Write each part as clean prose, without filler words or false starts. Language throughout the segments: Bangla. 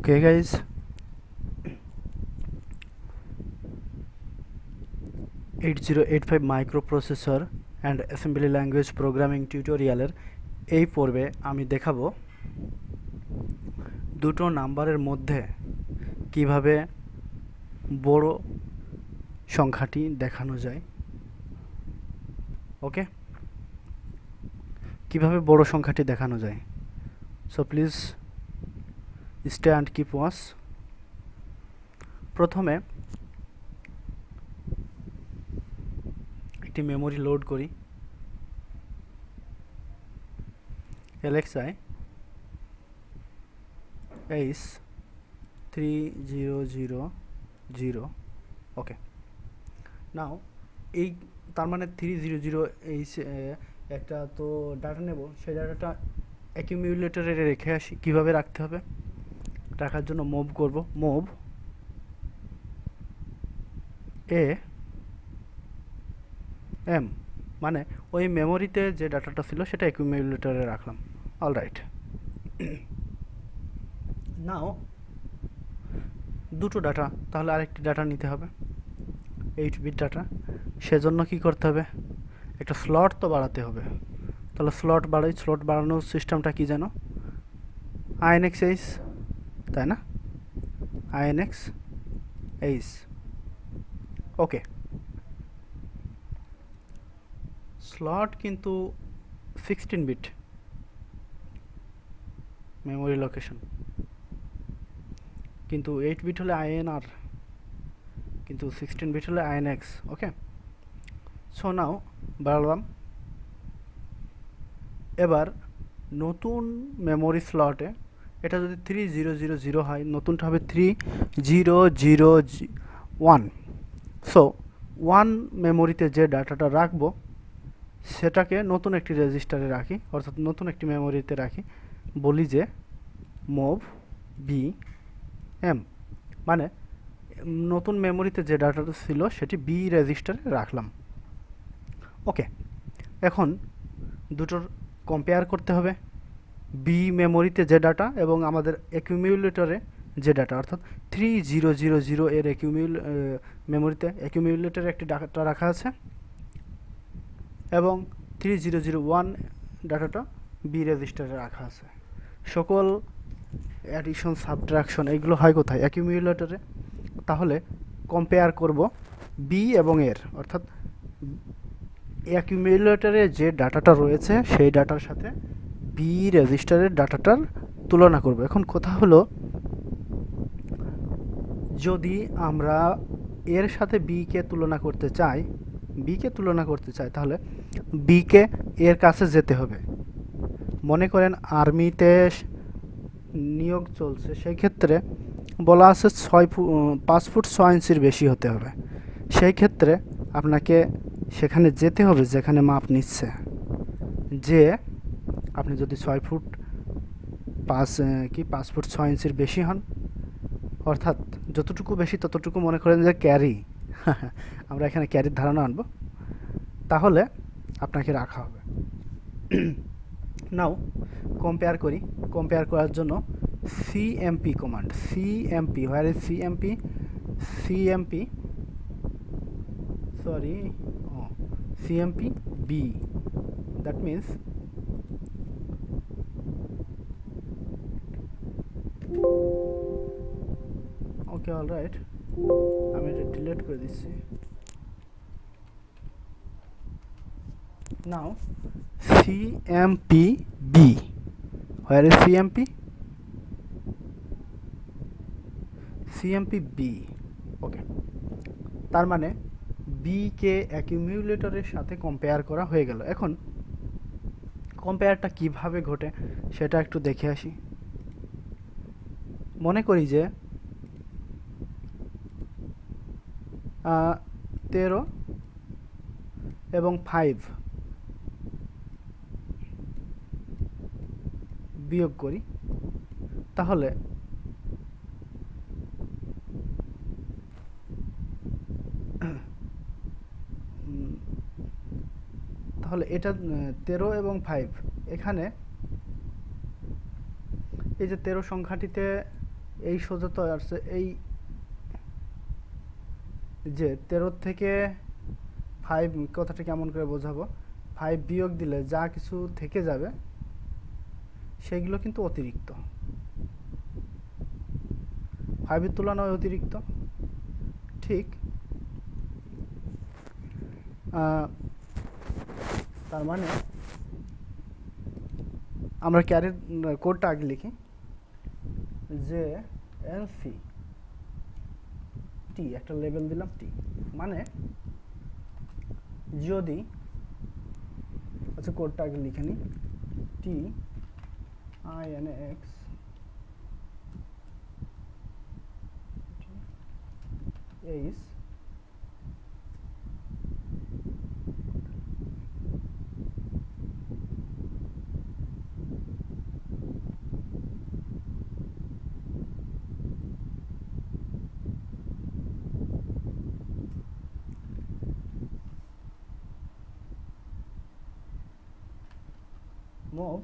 Okay guys, '8085 microprocessor and assembly language programming টিউটোরিয়ালের এই পর্বে আমি দেখাবো দুটো নাম্বারের মধ্যে কিভাবে বড় সংখ্যাটি দেখানো যায়। ওকে, কিভাবে বড় সংখ্যাটি দেখানো যায়। So please stay and keep watch. প্রথমে একটি মেমোরি লোড করি। LXI ACE 3000। ওকে, নাও এই তার মানে 300 এই একটা তো ডাটা নেব, সেই ডাটাটা অ্যাকিউমুলেটরে রেখে আসি। কিভাবে রাখতে হবে, রাখার জন্য মুভ করব, মুভ এ এম, মানে ওই মেমোরিতে যে ডাটাটা ছিল সেটা অ্যাকিউমুলেটরে রাখলাম। অলরাইট, নাও দুটো ডাটা, তাহলে আরেকটি ডাটা নিতে হবে, 8 বিট ডাটা। সেজন্য কি করতে হবে, একটা স্লট তো বাড়াতে হবে। তাহলে স্লট বাড়াই, স্লট বাড়ানোর সিস্টেমটা কি যেন, INX ACE, তাই না? INX ACE। ওকে, স্লট কিন্তু 16 বিট মেমোরি লোকেশন, কিন্তু 8 বিট হলে INR, কিন্তু 16 বিট হলে INX। ওকে, সো নাও বাড়ালাম। এবার নতুন মেমোরি স্লটে এটা যদি 3000 হয়, নতুনটা হবে 3001। সো 1 মেমোরিতে যে ডাটাটা রাখবো সেটাকে নতুন একটি রেজিস্টারে রাখি, অর্থাৎ নতুন একটি মেমোরিতে রাখি। বলি যে মুভ বি এম, মানে নতুন মেমোরিতে যে ডাটাটা ছিল সেটি বি রেজিস্টারে রাখলাম। ওকে, এখন দুটোর কম্পেয়ার করতে হবে। বি মেমোরিতে যে ডাটা এবং আমাদের অ্যাকিউমুলেটরে যে ডাটা, অর্থাৎ 3000 এর মেমোরিতে অ্যাকিউমুলেটরে একটি ডাটা রাখা আছে এবং 3001 ডাটাটা বি রেজিস্টারে রাখা আছে। সকল অ্যাডিশন, সাবট্রাকশন এগুলো হয় কোথায়, অ্যাকিউমুলেটরে। তাহলে কম্পেয়ার করব বি এবং এর, অর্থাৎ অ্যাকিউমুলেটরে যে ডাটাটা রয়েছে সেই ডাটার সাথে বি রেজিস্টারের ডাটাটার তুলনা করব। এখন কথা হলো, যদি আমরা এর সাথে বিকে তুলনা করতে চাই, তাহলে বিকে এর কাছে যেতে হবে। মনে করেন আর্মিতে নিয়োগ চলছে, সেই ক্ষেত্রে বলা আছে 5 ফুট 6 ইঞ্চির বেশি হতে হবে। সেই ক্ষেত্রে আপনাকে সেখানে যেতে হবে যেখানে মাপ নিচ্ছে, যে আপনি যদি 6 ফুট 5 ফুট 6 ইঞ্চির বেশি হন, অর্থাৎ যতটুকু বেশি ততটুকু মনে করেন যে ক্যারি, আমরা এখানে ক্যারির ধারণা আনবো, তাহলে আপনাকে রাখা হবে। নাও কম্পেয়ার করি। কম্পেয়ার করার জন্য CMP command, CMP, where is CMP, CMP CMP B, that means okay, alright, আমি এটা ডিলিট করে দিচ্ছি। Now CMP B, where is CMP, CMP B. Okay, তার মানে বি কে অ্যাকিউমুলেটরের সাথে কম্পেয়ার করা হয়ে গেল। এখন কম্পেয়ারটা কিভাবে ঘটে সেটা একটু দেখে আসি। মনে করি যে 13 এবং 5 বিয়োগ করি, তাহলে এটা 13 এবং 5, এখানে এই যে 13 সংখ্যাটিতে এই সোজা তো আসছে এই যে 13 থেকে 5 কথাটা কেমন করে বোঝাবো, 5 বিয়োগ দিলে যা কিছু থেকে যাবে সেগুলো কিন্তু অতিরিক্ত, 5-এর তুলনায় অতিরিক্ত। ঠিক তার মানে আমরা ক্যারির কোডটা আগে লিখি, যে এলসি টি একটা লেবেল দিলাম টি, মানে যদি, আচ্ছা কোডটা আগে লিখে নিই, T I N X H move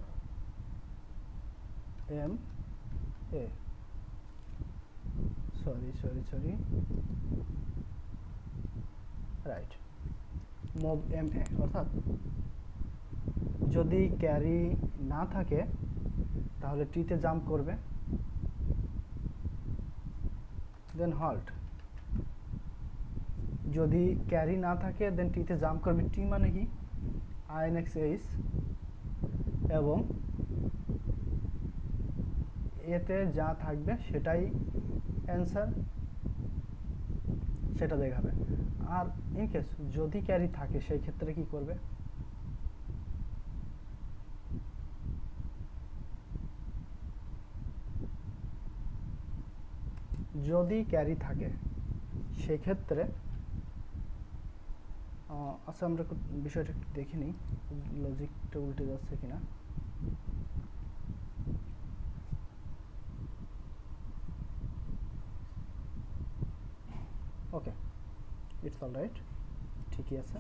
M A, sorry right, move M A, অর্থাৎ যদি ক্যারি না থাকে তাহলে টিতে জাম্প করবে, দেন হল্ট। যদি ক্যারি না থাকে দেন টিতে জাম্প করবে, টি মানে কি আইএনএক্স এইচ, এবং এতে যা থাকবে সেটাই অ্যান্সার, সেটা দেখাবে। আর ইন কেস যদি ক্যারি থাকে সেই ক্ষেত্রে কি করবে, যদি ক্যারি থাকে সেক্ষেত্রে আচ্ছা আমরা বিষয়টা একটু দেখে নিই লজিকটা উল্টে যাচ্ছে কিনা। ওকে, ইটস অল রাইট, ঠিকই আছে।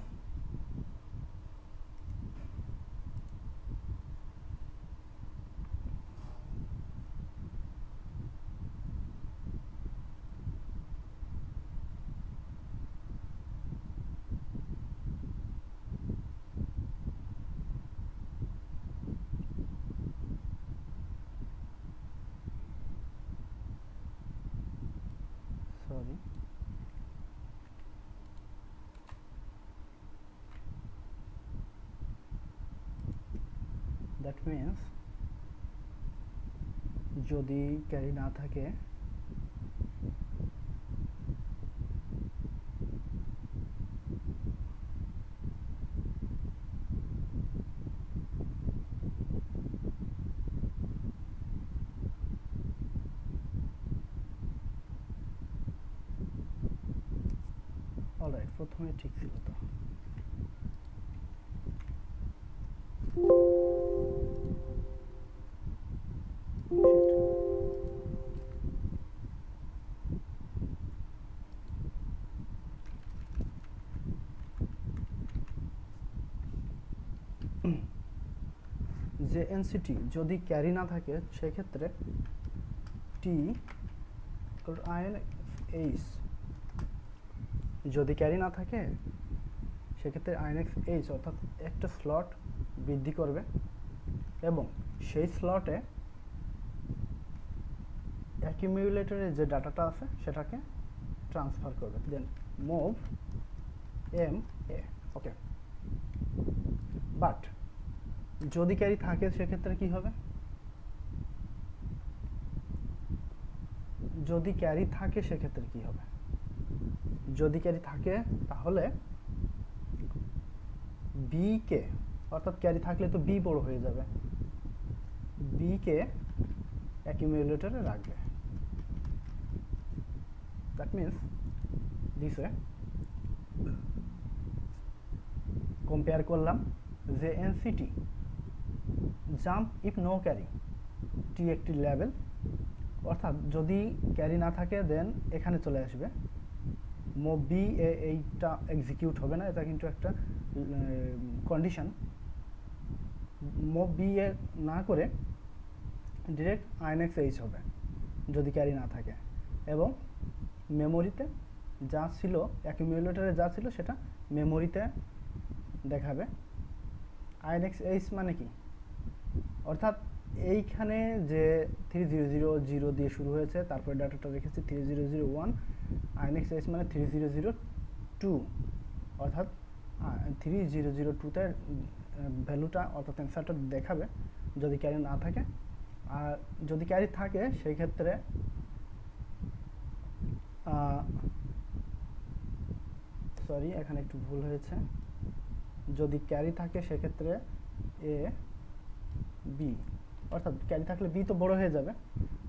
সরি, দ্যাট মিন্স যদি ক্যারি না থাকে অলরাইট, প্রথমে ঠিক ছিল তো। যে এনসিটি যদি ক্যারি না থাকে সেক্ষেত্রে টি আইএন এইচ, যদি ক্যারি না থাকে সেক্ষেত্রে আইএনএক্স এইচ অর্থাৎ একটা স্লট বৃদ্ধি করবে এবং সেই স্লটে অ্যাকিউমুলেটরে যে ডাটাটা আছে সেটাকে ট্রান্সফার করবে, then move M A. Okay, but যদি ক্যারি থাকে সেক্ষেত্রে কি হবে, যদি ক্যারি থাকে সেক্ষেত্রে কি হবে, যদি ক্যারি থাকে তাহলে বি কে, অর্থাৎ ক্যারি থাকলে তো বি বড় হয়ে যাবে, বি কে অ্যাকিউমুলেটরে রাখবে। That means this way compare করলাম যে NCT jump if no carry, T একটি লেভেল, অর্থাৎ যদি ক্যারি না থাকে দেন এখানে চলে আসবে, মুভ বি এ, এইটা এক্সিকিউট হবে না, এটা কিন্তু একটা কন্ডিশন। মুভ বি এ না করে ডিরেক্ট আইএনএক্স এইচ হবে, যদি ক্যারি না থাকে, এবং মেমোরিতে যা ছিল, অ্যাকিউমুলেটরে যা ছিল সেটা মেমোরিতে দেখাবে। INX মানে কি, অর্থাৎ এইখানে যে 3000 দিয়ে শুরু হয়েছে, তারপরে ডাটাটা রেখেছি 3001, INX মানে 3002, অর্থাৎ 3002তে ভ্যালুটা অর্থাৎ অ্যান্সারটা দেখাবে যদি ক্যারি না থাকে। আর যদি ক্যারি থাকে সেই ক্ষেত্রে সরি এখানে একটু ভুল হয়েছে, যদি ক্যারি থাকে সেক্ষেত্রে এ বি, অর্থাৎ ক্যারি থাকলে বি তো বড় হয়ে যাবে,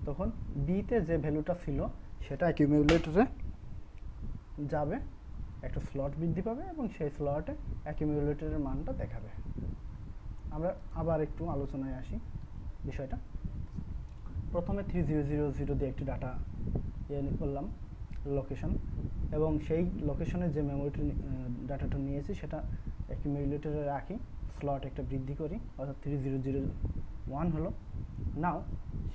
তখন বিতে যে ভ্যালুটা ছিল সেটা অ্যাকিউমুলেটরে যাবে, একটা স্লট বৃদ্ধি পাবে এবং সেই স্লটে অ্যাকিউমুলেটরের মানটা দেখাবে। আমরা আবার একটু আলোচনায় আসি বিষয়টা। প্রথমে 3000 দিয়ে একটি ডাটা করলাম লোকেশন, এবং সেই লোকেশনে যে মেমোরিটি ডাটাটা নিয়েছি সেটা অ্যাকিউমুলেটরে রাখি, স্লট একটা বৃদ্ধি করি, অর্থাৎ 3001 হলো। নাও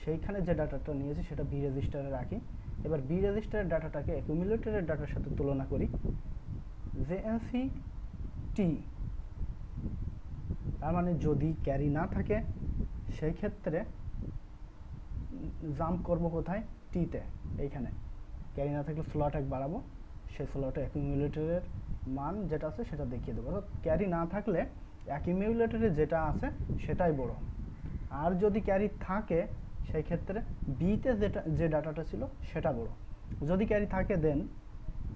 সেইখানে যে ডাটাটা নিয়েছি সেটা বি রেজিস্টারে রাখি। এবার বি রেজিস্টারের ডাটাটাকে অ্যাকিউমুলেটরের ডাটার সাথে তুলনা করি। জেএনসি টি, তার মানে যদি ক্যারি না থাকে সেই ক্ষেত্রে জাম্প করব কোথায়, টিতে। এইখানে ক্যারি না থাকলে স্লট এক বাড়াবো, সেই স্লটে অ্যাকিউমুলেটরের মান যেটা আছে সেটা দেখিয়ে দেবো। অর্থাৎ ক্যারি না থাকলে অ্যাকিউমুলেটরে যেটা আছে সেটাই বড়, আর যদি ক্যারি থাকে সেই ক্ষেত্রে বিতে যে ডাটাটা ছিল সেটা বড়। যদি ক্যারি থাকে দেন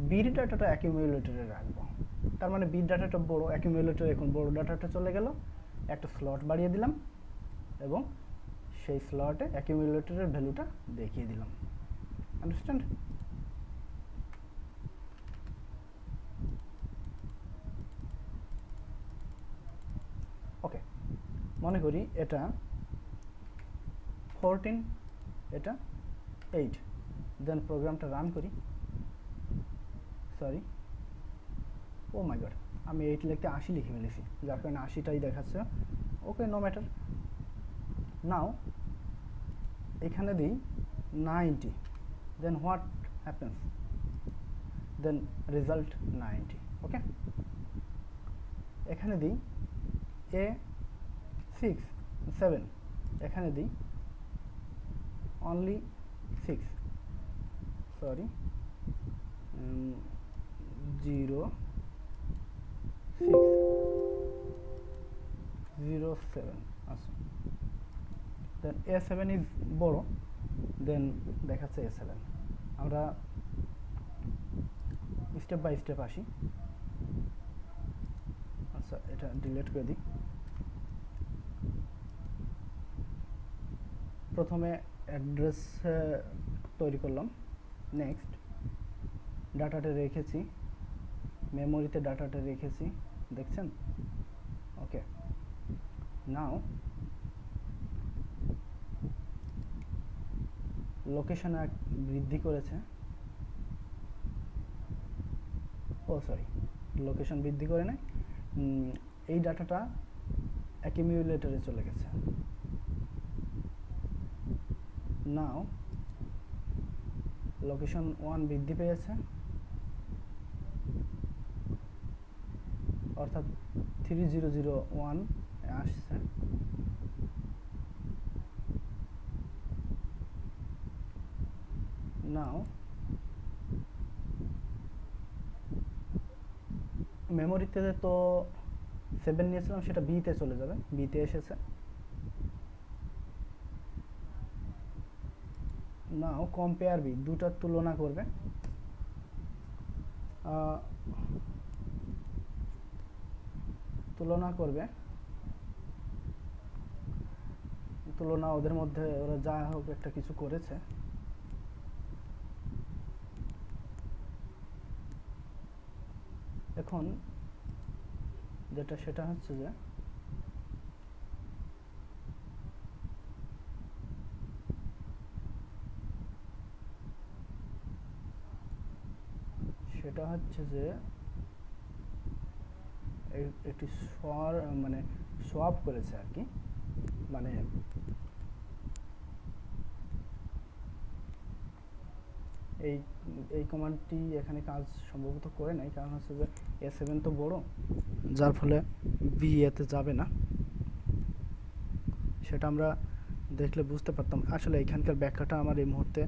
বির ডাটাটা অ্যাকিউমুলেটরে রাখবো, তার মানে বির ডাটাটা বড়, অ্যাকিউমুলেটরে এখন বড় ডাটাটা চলে গেল, একটা স্লট বাড়িয়ে দিলাম এবং সেই স্লটে অ্যাকিউমুলেটরের ভ্যালুটা দেখিয়ে দিলাম। আন্ডারস্ট্যান্ড? ওকে, মনে করি এটা 14, এটা 8, দেন প্রোগ্রামটা রান করি। সরি, ও মাই গড, আমি 8 লিখতে 80 লিখে ফেলেছি, যার কারণে 80টাই দেখাচ্ছে। ওকে, নো ম্যাটার। নাও এখানে দিই 90, দেন হোয়াট হ্যাপেন্স, দেন রেজাল্ট 90। ওকে, এখানে দিই A6 7, এখানে দিই অনলি 6, সরি 0 6 0 7, আচ্ছা, দেন A7 ইজ বড়, দেন দেখাচ্ছে A7। আমরা স্টেপ বাই স্টেপ আসি। আচ্ছা, এটা ডিলিট করে দিই। প্রথমে অ্যাড্রেস তৈরি করলাম, নেক্সট ডাটাটা রেখেছি, মেমোরিতে ডাটাটা রেখেছি, দেখছেন? ওকে, নাও লোকেশন বৃদ্ধি করেছে, ও সরি, লোকেশন বৃদ্ধি করে নাই, এই ডাটাটা অ্যাকিউমুলেটরে চলে গেছে। নাও লোকেশন 1 বৃদ্ধি পেয়েছে, অর্থাৎ 3001 আসছে। নাও মেমোরিতে তো 7 নিয়েছিলাম, সেটা বিতে চলে যাবে, বিতে এসেছে। নাও কম্পেয়ার বি, দুটার তুলনা করবে। তুলনা ওদের মধ্যে ওরা যা হোক একটা কিছু করেছে। এখন যেটা সেটা হচ্ছে যে একটি মানে সোয়াপ করেছে আর কি, মানে এই এই কমান্ডটি এখানে কাজ সম্ভবত করে নাই, কারণ হচ্ছে যে A7 তো বড়, যার ফলে এতে যাবে না। সেটা আমরা দেখলে বুঝতে পারতাম। আসলে এখানকার ব্যাখ্যাটা আমার এই মুহূর্তে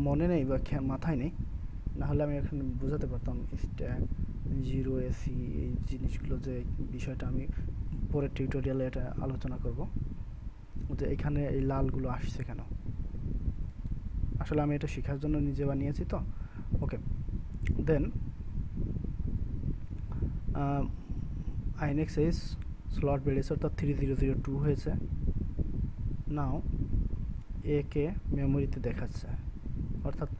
মনে নেই বা মাথায় নেই, না হলে আমি এখানে বোঝাতে পারতাম। স্ট্যাক 0AC এই জিনিসগুলো, যে বিষয়টা আমি পরের টিউটোরিয়ালে এটা আলোচনা করব, যে এখানে এই লালগুলো আসছে কেন। আসলে আমি এটা শেখার জন্য নিজে বানিয়েছি তো। ওকে, দেন আইনেক্স এইস স্লট বেড়েছে, অর্থাৎ 3002 হয়েছে। নাও এ কে মেমোরিতে দেখাচ্ছে, অর্থাৎ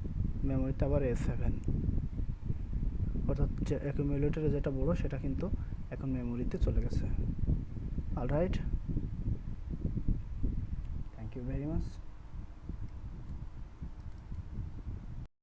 মেমোরিতে আবার A7, অর্থাৎ যে অ্যাকুমুলেটরে যেটা বড় সেটা কিন্তু এখন মেমোরিতে চলে গেছে। Alright, thank you very much.